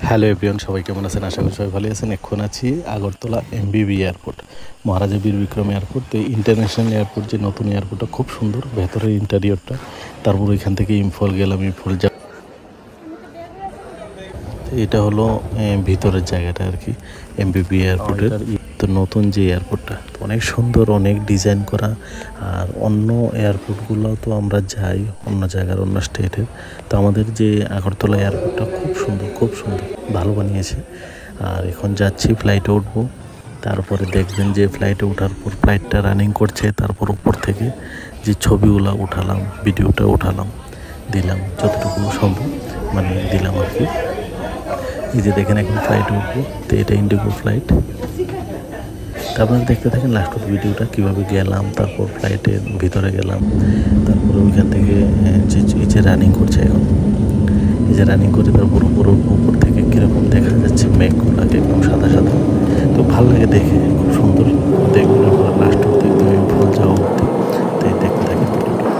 Hello everyone, সবাই কেমন আছেন? আশা করি সবাই ভালো আছেন। এখন আছি আগরতলা এমবিবি এয়ারপোর্ট, মহারাজা বীর বিক্রম এয়ারপোর্ট। তো ইন্টারন্যাশনাল এয়ারপোর্ট, যে নতুন এয়ারপোর্টটা খুব সুন্দর, ভেতরের ইন্টেরিয়রটা। তারপর ওইখান থেকে ইম্ফল গেলাম, ইম্ফল এটা হলো ভিতরের জায়গাটা আর কি, এমবিবি এয়ারপোর্টের। তো নতুন যে এয়ারপোর্টটা অনেক সুন্দর, অনেক ডিজাইন করা। আর অন্য এয়ারপোর্টগুলো তো আমরা যাই অন্য জায়গার, অন্য স্টেটের। তো আমাদের যে আগরতলা এয়ারপোর্টটা খুব সুন্দর, খুব সুন্দর, ভালো বানিয়েছে। আর এখন যাচ্ছি, ফ্লাইটে উঠবো। তারপরে দেখবেন যে ফ্লাইটে ওঠার পর ফ্লাইটটা রানিং করছে। তারপর উপর থেকে যে ছবিগুলো উঠালাম, ভিডিওটা উঠালাম, দিলাম যতটুকু সম্ভব, দিলাম আর কি। এই যে দেখেন এখন ফ্লাইটে উঠবো। তো এটা ইন্ডিগো ফ্লাইট। আপনারা দেখতে থাকেন লাস্ট ভিডিওটা, কীভাবে গেলাম, তারপর ফ্লাইটের ভিতরে গেলাম, তারপরে ওইখান থেকে যে রানিং করছে এখন, এই যে রানিং করে তারপর উপর থেকে কীরকম দেখা যাচ্ছে মেঘগুলাকে, একদম সাদা সাদা। তো ভালো লাগে দেখে, খুব সুন্দর। দেখবেন আপনারা লাস্ট দেখতে ফুল যাওয়া অবধি। তাই দেখতে থাকেন ভিডিওটা।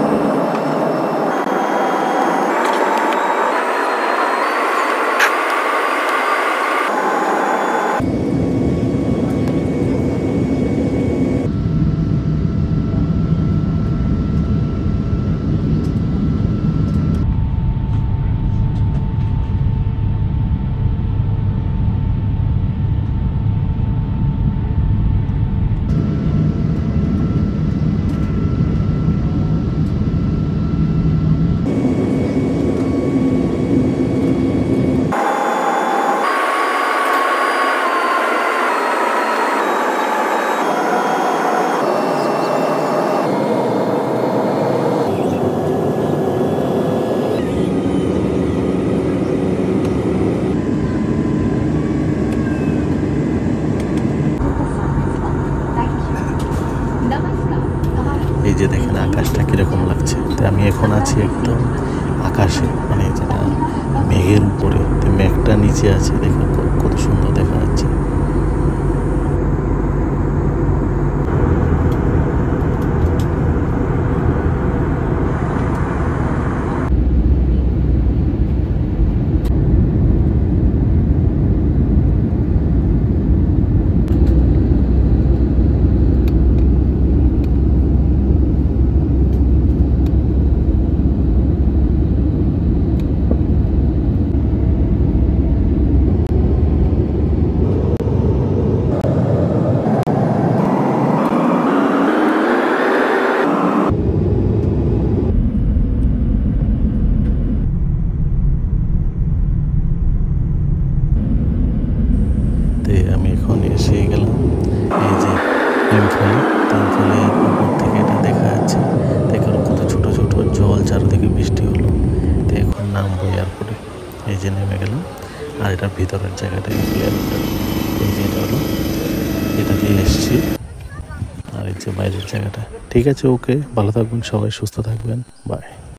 এই যে দেখেন আকাশটা কীরকম লাগছে। তো আমি এখন আছি একদম আকাশে, যেটা মেঘের উপরে। তো মেঘটা নিচে আছে, দেখেন কত সুন্দর দেখা যাচ্ছে। আমি এখন এসে গেলাম এই যে ইম্ফলে। তো ইম্ফলের উপর থেকে এটা দেখা যাচ্ছে, দেখুন কত ছোট ছোট জল, চারদিকে বৃষ্টি হলো। তো এখন নামবো এয়ারপোর্টে। এই যে নেমে গেলাম। আর এটা ভিতরের জায়গাটা, এয়ারপোর্টের এই যে এটা হলো, এটা দিয়ে এসছি। আর এই যে বাইরের জায়গাটা। ঠিক আছে, ওকে, ভালো থাকবেন সবাই, সুস্থ থাকবেন, বাই।